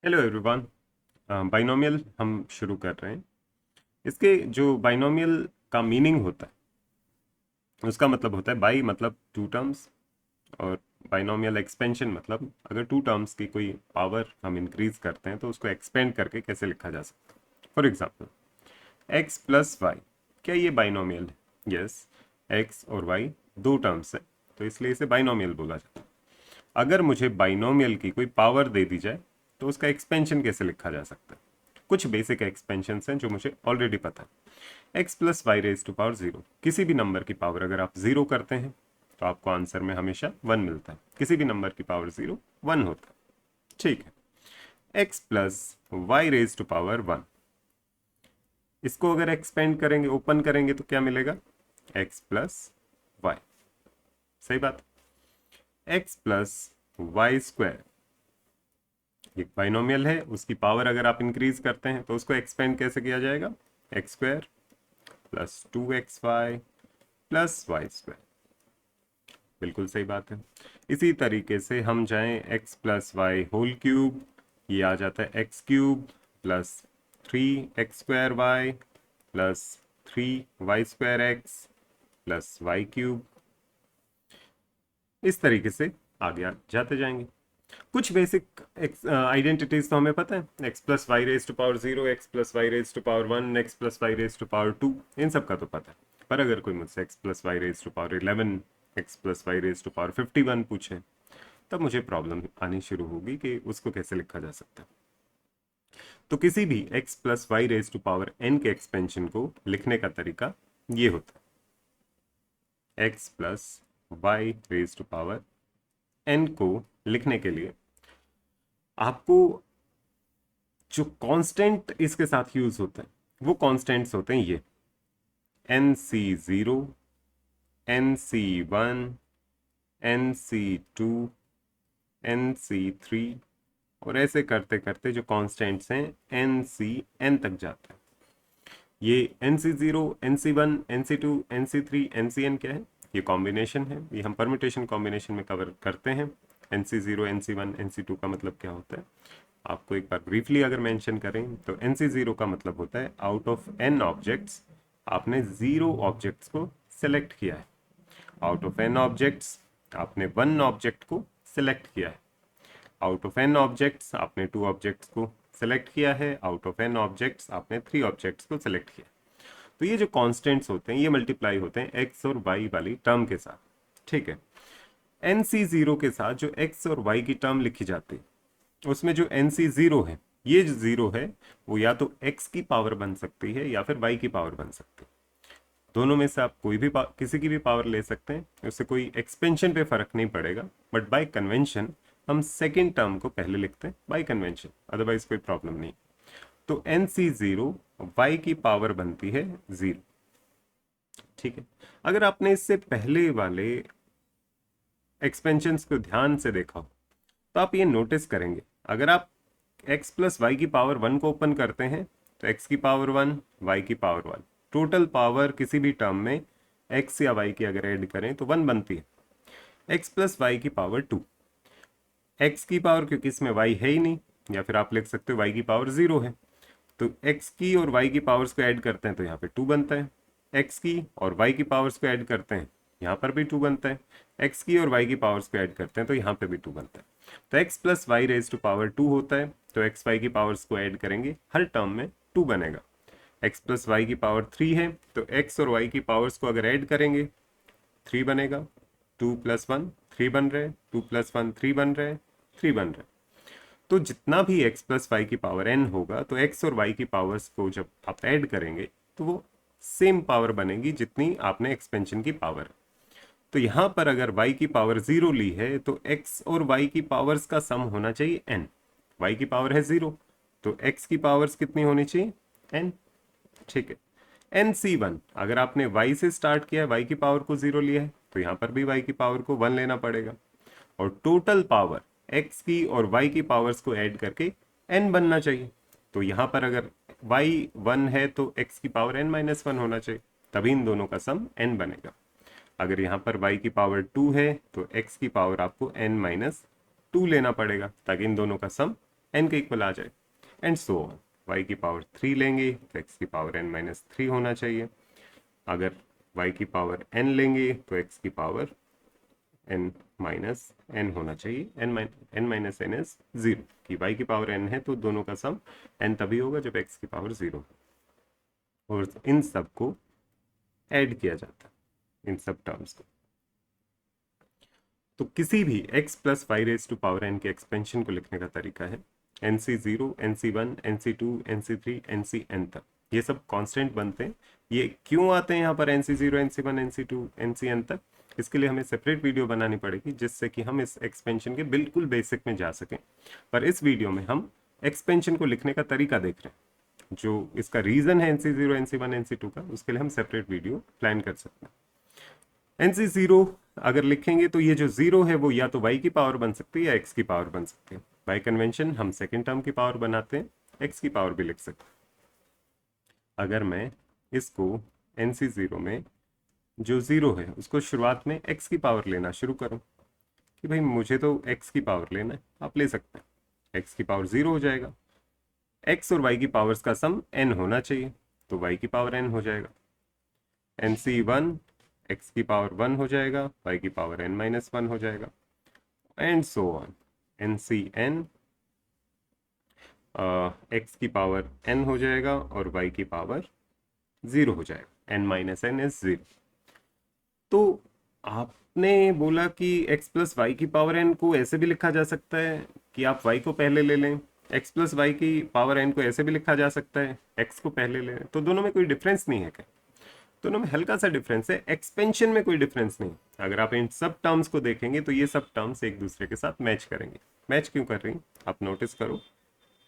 Hello everyone. Binomial हम शुरू कर रहे हैं। इसके जो बाइनोमियल का मीनिंग होता है उसका मतलब होता है बाई मतलब टू टर्म्स, और बाइनोमियल एक्सपेंशन मतलब अगर टू टर्म्स की कोई पावर हम इंक्रीज करते हैं तो उसको एक्सपेंड करके कैसे लिखा जा सकता है। For example x plus y, क्या ये बाइनोमियल है? यस, एक्स और वाई दो टर्म्स है तो इसलिए इसे बाइनोमियल बोला जाता है। अगर मुझे बाइनोमियल की कोई पावर दे दी जाए तो उसका एक्सपेंशन कैसे लिखा जा सकता है? कुछ बेसिक एक्सपेंशन हैं जो मुझे ऑलरेडी पता है। X plus y raise to power zero, किसी भी नंबर की पावर अगर आप जीरो करते हैं तो आपको आंसर में हमेशा वन मिलता है। किसी भी नंबर की पावर जीरो वन होता है। ठीक है, x plus y raise to power one, इसको अगर एक्सपेंड करेंगे, ओपन करेंगे तो क्या मिलेगा? X plus y. सही बात। एक्स प्लस वाई स्क्वायर, एक बाइनोमियल है, उसकी पावर अगर आप इंक्रीज करते हैं तो उसको एक्सपेंड कैसे किया जाएगा? X square plus two x y plus y square. बिल्कुल सही बात है। इसी तरीके से हम जाएं x plus y whole cube, ये आ जाता है x cube plus three x square y plus three y square x plus y cube. इस तरीके से आगे जाते जाएंगे। कुछ बेसिक आइडेंटिटीज तो हमें पता है, x plus y raise to power zero, x plus y raise to power one, x plus y raise to power two, इन सब का तो पता है। पर अगर कोई मुझसे x plus y raise to power eleven, x plus y raise to power 51 पूछे तब मुझे प्रॉब्लम आनी शुरू होगी कि उसको कैसे लिखा जा सकता है। तो किसी भी x plus y raise to power n के एक्सपेंशन को लिखने का तरीका ये होता है। X plus y raise to power n को लिखने के लिए आपको जो कांस्टेंट इसके साथ यूज होते हैं वो कांस्टेंट्स होते हैं ये n c zero, n c one, n c two, n c three, और ऐसे करते करते जो कांस्टेंट्स हैं एन सी एन तक जाता है। ये n c zero, n c one, n c two, n c three, n c n क्या है? ये कॉम्बिनेशन है, ये हम परम्यूटेशन कॉम्बिनेशन में कवर करते हैं। N c zero, n c one, n c two का मतलब क्या होता है आपको एक बार ब्रीफली अगर मेंशन करें तो एन सी जीरो का मतलब होता है आउट ऑफ एन ऑब्जेक्ट्स आपने जीरो ऑब्जेक्ट्स को सिलेक्ट किया है। आउट ऑफ एन ऑब्जेक्ट्स आपने वन ऑब्जेक्ट को सिलेक्ट किया है। आउट ऑफ एन ऑब्जेक्ट्स आपने टू ऑब्जेक्ट्स को सिलेक्ट किया है। आउट ऑफ एन ऑब्जेक्ट्स आपने थ्री ऑब्जेक्ट्स को सिलेक्ट किया। तो ये जो कॉन्स्टेंट्स होते हैं ये मल्टीप्लाई होते हैं एक्स और वाई वाली टर्म के साथ। ठीक है, एन सी जीरो के साथ जो एक्स और वाई की टर्म लिखी जाती है उसमें जो एन सी जीरो है, ये जो जीरो है वो या तो एक्स की पावर बन सकती है या फिर वाई की पावर बन सकती है। दोनों में से आप कोई भी किसी की भी पावर ले सकते हैं, उससे कोई एक्सपेंशन पे फर्क नहीं पड़ेगा। बट बाय कन्वेंशन हम सेकेंड टर्म को पहले लिखते हैं बाय कन्वेंशन, अदरवाइज कोई प्रॉब्लम नहीं। तो एन सी जीरो वाई की पावर बनती है जीरो। ठीक है, अगर आपने इससे पहले वाले एक्सपेंशन को ध्यान से देखा हो तो आप ये नोटिस करेंगे, अगर आप एक्स प्लस वाई की पावर वन को ओपन करते हैं तो एक्स की पावर वन, वाई की पावर वन, टोटल पावर किसी भी टर्म में एक्स या वाई की अगर ऐड करें तो वन बनती है। एक्स प्लस वाई की पावर टू, एक्स की पावर क्योंकि इसमें वाई है ही नहीं, या फिर आप लिख सकते हो वाई की पावर जीरो है, तो एक्स की और वाई की पावर्स को ऐड करते हैं तो यहाँ पे टू बनता है। एक्स की और वाई की पावर्स को ऐड करते हैं यहाँ पर भी टू बनता है। एक्स की और वाई की पावर्स को ऐड करते हैं तो यहाँ पे भी टू बनता है। तो x plus y raise to power two होता है, तो एक्स वाई की पावर्स को ऐड करेंगे हर टर्म में टू बनेगा। एक्स प्लस वाई की पावर थ्री है तो एक्स और वाई की पावर्स को अगर ऐड करेंगे थ्री बनेगा। टू प्लस वन थ्री बन रहे, टू प्लस वन थ्री बन रहे, थ्री बन रहे। तो जितना भी x प्लस वाई की पावर n होगा तो x और y की पावर्स को जब आप ऐड करेंगे तो वो सेम पावर बनेगी जितनी आपने एक्सपेंशन की पावर। तो यहाँ पर अगर y की पावर जीरो ली है तो x और y की पावर्स का सम होना चाहिए n। y की पावर है जीरो तो x की पावर्स कितनी होनी चाहिए? n। ठीक है, एन सी वन, अगर आपने y से स्टार्ट किया है, y की पावर को जीरो लिया है तो यहाँ पर भी y की पावर को वन लेना पड़ेगा। और टोटल पावर x की और y की पावर्स को ऐड करके n बनना चाहिए। तो यहाँ पर अगर y वन है तो x की पावर n माइनस वन होना चाहिए, तभी इन दोनों का सम n बनेगा। अगर यहाँ पर y की पावर टू है तो x की पावर आपको n माइनस टू लेना पड़ेगा ताकि इन दोनों का सम n के इक्वल आ जाए, एंड सो ऑन। y की पावर 3 लेंगे तो x की पावर n माइनस 3 होना चाहिए, अगर y की पावर n लेंगे तो x की पावर n माइनस n होना चाहिए, n माइनस n इज 0, कि y की पावर n है तो दोनों का सम n तभी होगा जब x की पावर 0 हो, और इन सब को ऐड किया जाता है, इन सब टर्म्स को। तो किसी भी x plus y raise to power n के एक्सपेंशन को लिखने का तरीका है nc0, nc1, nc2, nc3, ncn तक। ये सब कांस्टेंट बनते हैं। ये क्यों आते हैं यहाँ पर nc0, nc1, nc2, ncn तक, इसके लिए हमें सेपरेट वीडियो बनानी पड़ेगी, जिससे कि हम इस एक्सपेंशन के बिल्कुल बेसिक में जा सकें। पर इस वीडियो में हम एक्सपेंशन को लिखने का तरीका देख रहे हैं। जो इसका रीजन है nc0, nc1, nc2 का, उसके लिए हम सेपरेट वीडियो प्लान कर सकते हैं। NC0 अगर लिखेंगे तो ये जो जीरो है वो या तो y की पावर बन सकती है या x की पावर बन सकती है। बाय कन्वेंशन हम सेकेंड टर्म की पावर बनाते हैं, x की पावर भी लिख सकते हैं। अगर मैं इसको NC0 में जो जीरो है उसको शुरुआत में x की पावर लेना शुरू करूं कि भाई मुझे तो x की पावर लेना है, आप ले सकते हैं, x की पावर 0 हो जाएगा, x और y की पावर्स का सम n होना चाहिए, तो y की पावर n हो जाएगा। NC1 x की पावर 1 हो जाएगा, y की पावर n माइनस 1 हो जाएगा, and so on. NCn x की पावर n हो जाएगा और y की पावर 0 हो जाएगा, n माइनस n इज 0। तो आपने बोला कि x प्लस वाई की पावर n को ऐसे भी लिखा जा सकता है कि आप y को पहले ले लें, x प्लस वाई की पावर n को ऐसे भी लिखा जा सकता है x को पहले ले लें, तो दोनों में कोई डिफरेंस नहीं है क्या? दोनों में हल्का सा डिफरेंस है, एक्सपेंशन में कोई डिफरेंस नहीं। अगर आप इन सब टर्म्स को देखेंगे तो ये सब टर्म्स एक दूसरे के साथ मैच करेंगे। मैच क्यों कर रही हैं आप नोटिस करो,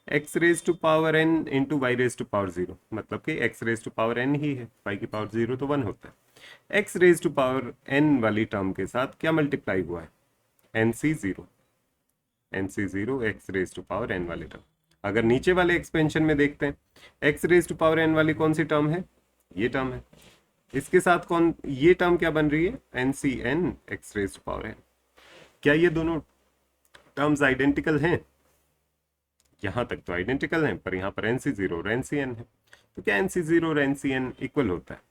x raise to power n into y raise to power 0, मतलब कि x raise to power n ही है, y की पावर 0 तो 1 होता है। X raise to power n वाली टर्म के साथ क्या मल्टीप्लाई हुआ है? nc0, nc0 x raise to power n वाली टर्म। अगर नीचे वाले एक्सपेंशन में देखते हैं, x raise to power n वाली कौन सी टर्म है? ये टर्म है। इसके साथ कौन, ये टर्म क्या बन रही है? NCn x raise to power n। क्या ये दोनों टर्म्स आइडेंटिकल हैं? यहां तक तो आइडेंटिकल हैं, पर यहां पर NC0 और NCn है, तो क्या NC0 और NCn इक्वल होता है?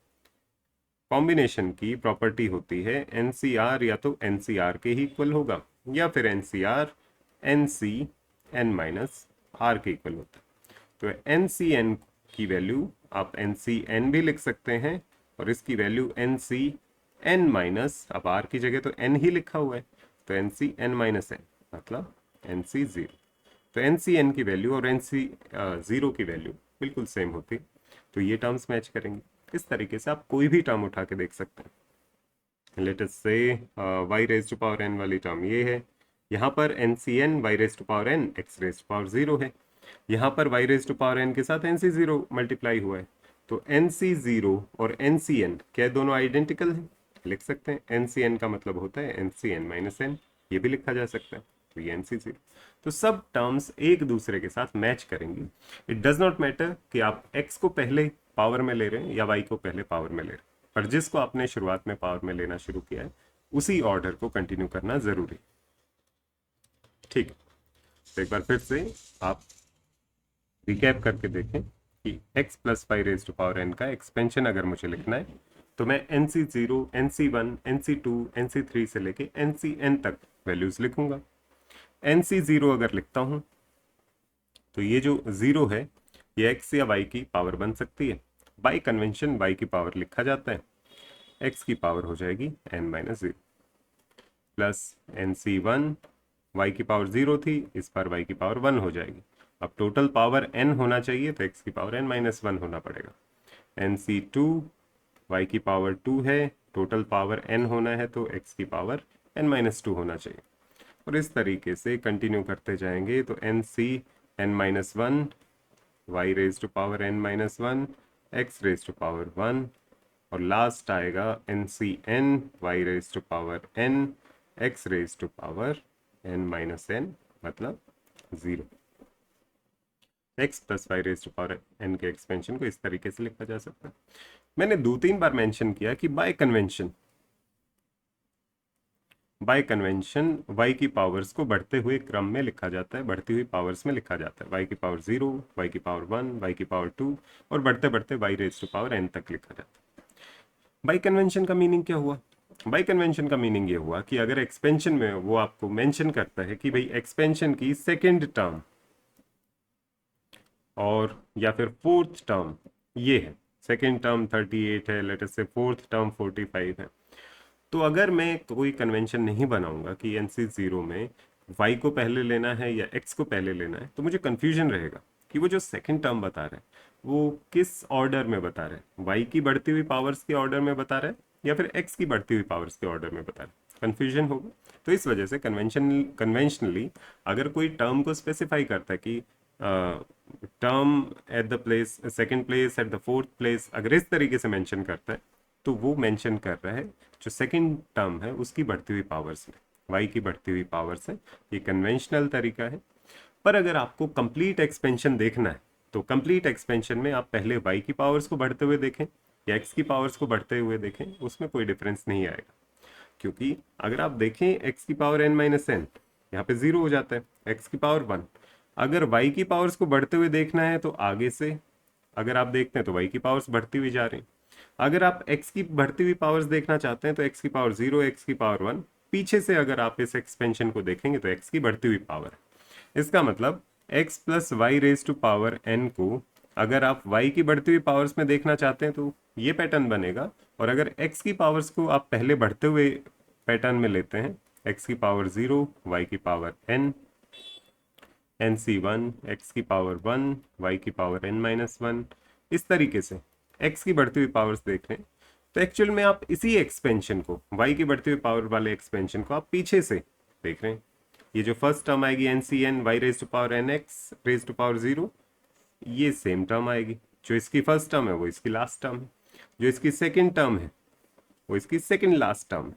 कॉम्बिनेशन की प्रॉपर्टी होती है NCR या तो NCR के ही इक्वल होगा, या फिर NCR NCn माइनस R के इक्वल होता है। तो NCn की वैल्यू आप NCn भी लिख सकते हैं, और इसकी वैल्यू NCn माइनस, अब R की जगह तो n ही लिखा हुआ है, तो NCn माइनस n मतलब NC0। तो NCn की वैल्यू और NC0 की वैल्यू बिल्कुल सेम होती, तो ये टर्म्स मैच करेंगे। इस तरीके से आप कोई भी टर्म उठा के देख सकते हैं। लेट अस से y raise to power n वाली टर्म ये है, यहाँ पर NCn y raise to power n x raise to power 0 है, यहाँ पर y raise to power n के साथ NC0 मल्टीप्लाई हुआ है, तो NC0 और NCn क्या दोनों आइडेंटिकल हैं? लिख सकते हैं। NCn का मतलब होता है NCn माइनस n, ये भी लिखा जा सकता है, तो ये NC0। तो सब टर्म्स एक दूसरे के साथ मैच करेंगी। इट डज नॉट मैटर कि आप x को पहले पावर में ले रहे हैं या y को पहले पावर में ले रहे हैं, पर जिसको आपने शुरुआत में पावर में लेना शुरू किया है उसी ऑर्डर को कंटिन्यू करना जरूरी। ठीक, तो एक बार फिर से आप रिकैप करके देखें कि x plus y raise to power n का एक्सपेंशन अगर मुझे लिखना है तो मैं NC0, NC1, NC2, NC3 से लेके NCn तक वैल्यूज लिखूंगा। NC0 अगर लिखता हूं तो ये जो 0 है ये x या y की पावर बन सकती है। बाय कन्वेंशन y की पावर लिखा जाता है, x की पावर हो जाएगी n minus 0 plus NC1 y की पावर 0 थी, इस बार y की पावर 1 हो जाएगी। अब टोटल पावर n होना चाहिए तो x की पावर n माइनस 1 होना पड़ेगा। NC2 y की पावर 2 है, टोटल पावर n होना है तो x की पावर n माइनस 2 होना चाहिए, और इस तरीके से कंटिन्यू करते जाएंगे। तो NCn minus 1 y raise to power n minus 1 x raise to power 1, और लास्ट आएगा NCn y raise to power n x raise to power n minus n मतलब 0। x plus y raise to power n के expansion को इस तरीके से लिखा जा सकता है। मैंने 2-3 बार मेंशन किया कि bye convention bye convention y की पावर्स को बढ़ते हुए क्रम में लिखा जाता है, बढ़ती हुई पावर्स में लिखा जाता है। y की पावर 0, y की पावर 1, y की पावर 2 और बढ़ते बढ़ते y raise to power n तक लिखा जाता है। बाई कन्वेंशन का मीनिंग क्या हुआ? बाई कन्वेंशन का मीनिंग ये हुआ कि अगर एक्सपेंशन में वो आपको मेंशन करता है कि भाई एक्सपेंशन की सेकेंड टर्म और या फिर फोर्थ टर्म ये है, सेकेंड टर्म 38 है, लेट अस से फोर्थ टर्म 45 है, तो अगर मैं कोई कन्वेंशन नहीं बनाऊंगा कि एनसी जीरो में y को पहले लेना है या x को पहले लेना है, तो मुझे कंफ्यूजन रहेगा कि वो जो सेकंड टर्म बता रहा है वो किस ऑर्डर में बता रहा है, y की बढ़ती हुई पावर्स के ऑर्डर में बता रहा है या फिर x की बढ़ती हुई पावर्स के ऑर्डर में बता रहा है, कंफ्यूजन होगा। तो इस वजह से कन्वेंशनली अगर कोई टर्म को स्पेसिफाई करता है कि term at the place, second place, at the fourth place, अगर इस तरीके से मेंशन करता है तो वो मेंशन कर रहा है जो सेकंड टर्म है उसकी बढ़ती हुई पावर्स में, y की बढ़ती हुई पावर्स है। ये कन्वेंशनल तरीका है। पर अगर आपको कंप्लीट एक्सपेंशन देखना है तो कंप्लीट एक्सपेंशन में आप पहले y की पावर्स को बढ़ते हुए देखें या x की पावर्स को बढ़ते हुए देखें, उसमें कोई डिफरेंस नहीं आएगा। क्योंकि अगर आप देखें x की पावर n माइनस एन, यहाँ पे 0 हो जाता है, x की पावर 1। अगर y की पावर्स को बढ़ते हुए देखना है तो आगे से अगर आप देखते हैं तो y की पावर्स बढ़ती हुई जा रही हैं। अगर आप x की बढ़ती हुई पावर्स देखना चाहते हैं तो x की पावर 0, x की पावर 1, पीछे से अगर आप इस एक्सपेंशन को देखेंगे तो x की बढ़ती हुई पावर है। इसका मतलब x plus y raise to power n को अगर आप y की बढ़ती हुई पावर्स में देखना चाहते हैं तो ये पैटर्न बनेगा, और अगर x की पावर्स को आप पहले बढ़ते हुए पैटर्न में लेते हैं, x की पावर 0, y की पावर n, nc1, x की पावर 1, y की पावर n माइनस 1, इस तरीके से x की बढ़ती हुई पावर्स देख रहे हैं, तो एक्चुअल में आप इसी एक्सपेंशन को, y की बढ़ती हुई पावर वाले एक्सपेंशन को आप पीछे से देख रहे हैं। ये जो फर्स्ट टर्म आएगी nc n y raise to power n x raise to power 0, ये सेम टर्म आएगी। जो इसकी फर्स्ट टर्म है वो इसकी लास्ट टर्म है, जो इसकी सेकेंड टर्म है वो इसकी सेकेंड लास्ट टर्म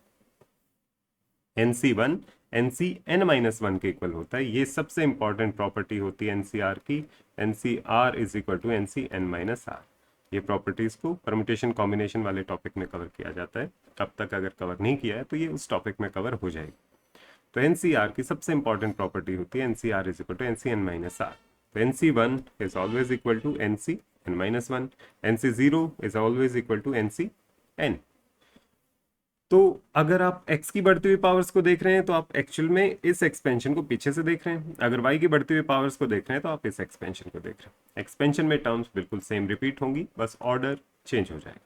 है। nc1 nc n minus one के इक्वल होता है, ये सबसे इंपॉर्टेंट प्रॉपर्टी होती है ncr की, ncr is equal to ncn minus r. ये प्रॉपर्टीज को परम्यूटेशन कॉम्बिनेशन वाले टॉपिक में कवर किया जाता है, अब तक अगर कवर नहीं किया है तो ये उस टॉपिक में कवर हो जाएगी। तो ncr की सबसे इंपॉर्टेंट प्रॉपर्टी होती है ncr is equal to ncn minus r. तो nc1 is always equal to ncn minus one, nc0 is always equal to ncn। तो अगर आप x की बढ़ती हुई पावर्स को देख रहे हैं तो आप एक्चुअल में इस एक्सपेंशन को पीछे से देख रहे हैं, अगर y की बढ़ती हुई पावर्स को देख रहे हैं तो आप इस एक्सपेंशन को देख रहे हैं। एक्सपेंशन में टर्म्स बिल्कुल सेम रिपीट होंगी, बस ऑर्डर चेंज हो जाएगा।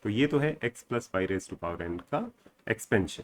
तो ये तो है x plus y raise to power n का एक्सपेंशन।